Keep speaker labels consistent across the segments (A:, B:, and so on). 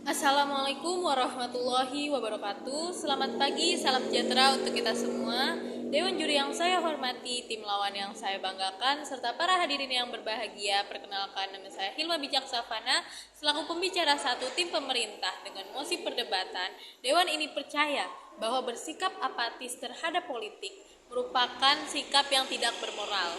A: Assalamualaikum warahmatullahi wabarakatuh. Selamat pagi, salam sejahtera untuk kita semua. Dewan juri yang saya hormati, tim lawan yang saya banggakan, serta para hadirin yang berbahagia. Perkenalkan, nama saya Hilma Bijaksafana, selaku pembicara satu tim pemerintah dengan mosi perdebatan. Dewan ini percaya bahwa bersikap apatis terhadap politik merupakan sikap yang tidak bermoral.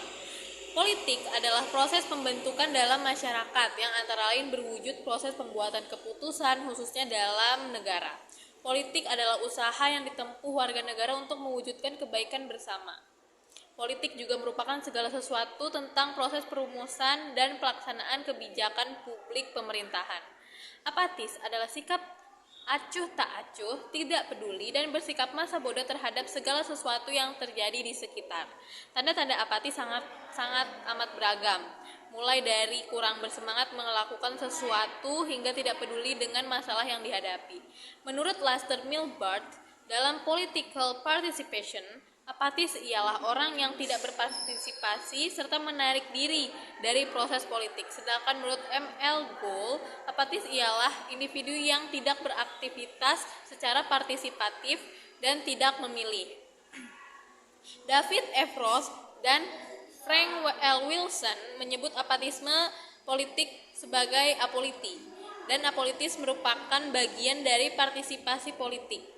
A: Politik adalah proses pembentukan dalam masyarakat yang antara lain berwujud proses pembuatan keputusan khususnya dalam negara. Politik adalah usaha yang ditempuh warga negara untuk mewujudkan kebaikan bersama. Politik juga merupakan segala sesuatu tentang proses perumusan dan pelaksanaan kebijakan publik pemerintahan. Apatis adalah sikap acuh tak acuh, tidak peduli, dan bersikap masa bodoh terhadap segala sesuatu yang terjadi di sekitar. Tanda-tanda apatis sangat amat beragam, mulai dari kurang bersemangat melakukan sesuatu hingga tidak peduli dengan masalah yang dihadapi. Menurut Lester Milbard, dalam political participation, apatis ialah orang yang tidak berpartisipasi serta menarik diri dari proses politik. Sedangkan menurut M.L. Gould, apatis ialah individu yang tidak beraktivitas secara partisipatif dan tidak memilih. David F. Ross dan Frank L. Wilson menyebut apatisme politik sebagai apoliti, dan apolitis merupakan bagian dari partisipasi politik.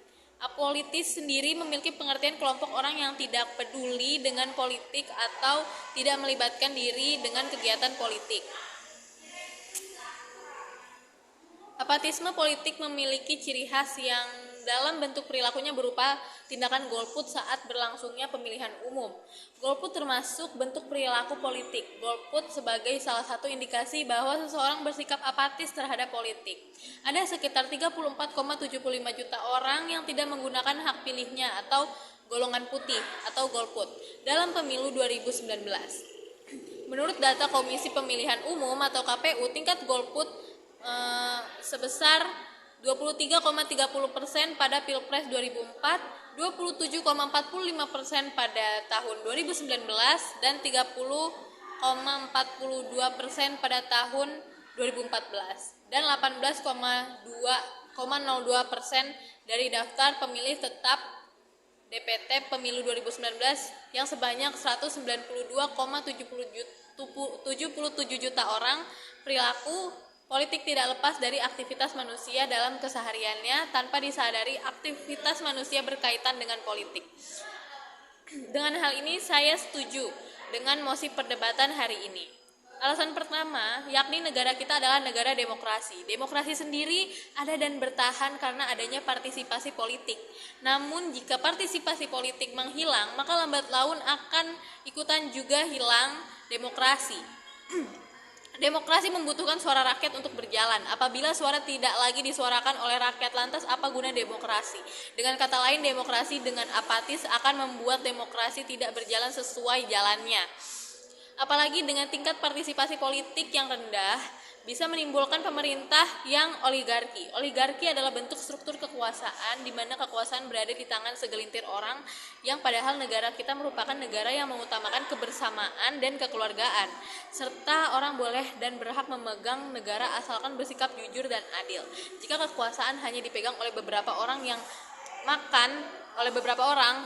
A: Apolitis sendiri memiliki pengertian kelompok orang yang tidak peduli dengan politik atau tidak melibatkan diri dengan kegiatan politik. Apatisme politik memiliki ciri khas yang dalam bentuk perilakunya berupa tindakan golput saat berlangsungnya pemilihan umum. Golput termasuk bentuk perilaku politik. Golput sebagai salah satu indikasi bahwa seseorang bersikap apatis terhadap politik. Ada sekitar 34,75 juta orang yang tidak menggunakan hak pilihnya atau golongan putih atau golput dalam pemilu 2019. Menurut data Komisi Pemilihan Umum atau KPU, tingkat golput sebesar 23,30% pada Pilpres 2004, 27,45% pada tahun 2019, dan 30,42% pada tahun 2014, dan 18,02% dari daftar pemilih tetap DPT Pemilu 2019 yang sebanyak 192,77 juta orang. Perilaku politik tidak lepas dari aktivitas manusia dalam kesehariannya tanpa disadari aktivitas manusia berkaitan dengan politik. Dengan hal ini saya setuju dengan mosi perdebatan hari ini. Alasan pertama, yakni negara kita adalah negara demokrasi. Demokrasi sendiri ada dan bertahan karena adanya partisipasi politik. Namun jika partisipasi politik menghilang, maka lambat laun akan ikutan juga hilang demokrasi. Demokrasi membutuhkan suara rakyat untuk berjalan. Apabila suara tidak lagi disuarakan oleh rakyat, lantas apa guna demokrasi? Dengan kata lain, demokrasi dengan apatis akan membuat demokrasi tidak berjalan sesuai jalannya. Apalagi dengan tingkat partisipasi politik yang rendah, bisa menimbulkan pemerintah yang oligarki. Oligarki adalah bentuk struktur kekuasaan di mana kekuasaan berada di tangan segelintir orang, yang padahal negara kita merupakan negara yang mengutamakan kebersamaan dan kekeluargaan, serta orang boleh dan berhak memegang negara asalkan bersikap jujur dan adil. Jika kekuasaan hanya dipegang oleh beberapa orang,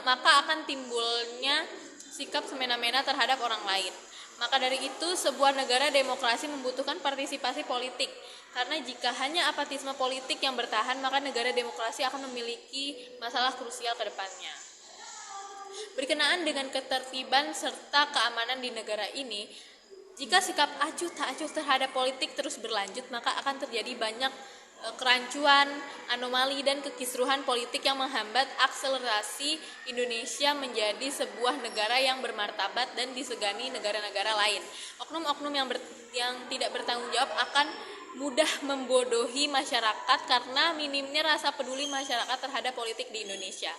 A: maka akan timbulnya sikap semena-mena terhadap orang lain. Maka dari itu, sebuah negara demokrasi membutuhkan partisipasi politik. Karena jika hanya apatisme politik yang bertahan, maka negara demokrasi akan memiliki masalah krusial ke depannya. Berkenaan dengan ketertiban serta keamanan di negara ini, jika sikap acuh tak acuh terhadap politik terus berlanjut, maka akan terjadi banyak kerancuan, anomali, dan kekisruhan politik yang menghambat akselerasi Indonesia menjadi sebuah negara yang bermartabat dan disegani negara-negara lain. Oknum-oknum yang tidak bertanggung jawab akan mudah membodohi masyarakat karena minimnya rasa peduli masyarakat terhadap politik di Indonesia.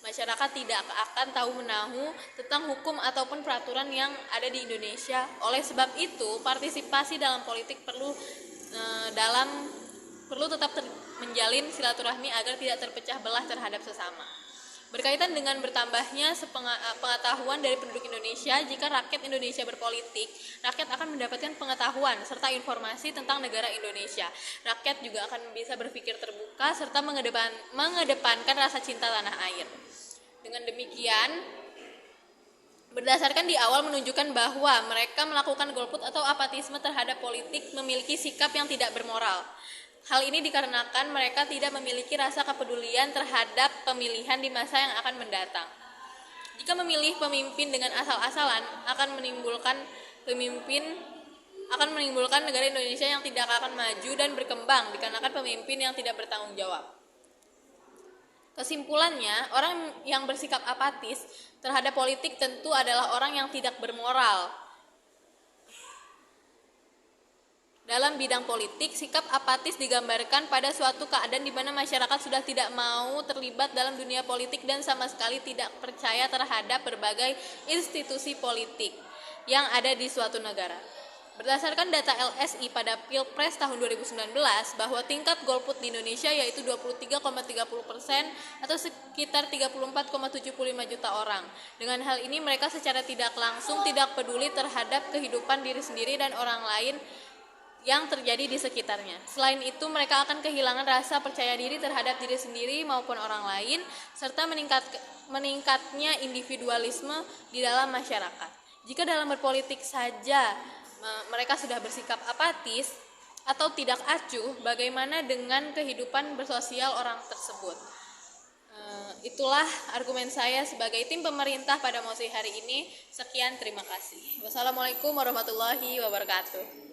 A: Masyarakat tidak akan tahu menahu tentang hukum ataupun peraturan yang ada di Indonesia. Oleh sebab itu, partisipasi dalam politik perlu tetap menjalin silaturahmi agar tidak terpecah belah terhadap sesama. Berkaitan dengan bertambahnya pengetahuan dari penduduk Indonesia, jika rakyat Indonesia berpolitik, rakyat akan mendapatkan pengetahuan serta informasi tentang negara Indonesia. Rakyat juga akan bisa berpikir terbuka serta mengedepankan rasa cinta tanah air. Dengan demikian, berdasarkan di awal menunjukkan bahwa mereka melakukan golput atau apatisme terhadap politik memiliki sikap yang tidak bermoral. Hal ini dikarenakan mereka tidak memiliki rasa kepedulian terhadap pemilihan di masa yang akan mendatang. Jika memilih pemimpin dengan asal-asalan akan menimbulkan negara Indonesia yang tidak akan maju dan berkembang dikarenakan pemimpin yang tidak bertanggung jawab. Kesimpulannya, orang yang bersikap apatis terhadap politik tentu adalah orang yang tidak bermoral. Dalam bidang politik, sikap apatis digambarkan pada suatu keadaan di mana masyarakat sudah tidak mau terlibat dalam dunia politik dan sama sekali tidak percaya terhadap berbagai institusi politik yang ada di suatu negara. Berdasarkan data LSI pada Pilpres tahun 2019, bahwa tingkat golput di Indonesia yaitu 23,30% atau sekitar 34,75 juta orang. Dengan hal ini mereka secara tidak langsung tidak peduli terhadap kehidupan diri sendiri dan orang lain yang terjadi di sekitarnya. Selain itu, mereka akan kehilangan rasa percaya diri terhadap diri sendiri maupun orang lain, serta meningkatnya individualisme di dalam masyarakat. Jika dalam berpolitik saja mereka sudah bersikap apatis atau tidak acuh, bagaimana dengan kehidupan bersosial orang tersebut? Itulah argumen saya sebagai tim pemerintah pada mosi hari ini. Sekian, terima kasih. Wassalamualaikum warahmatullahi wabarakatuh.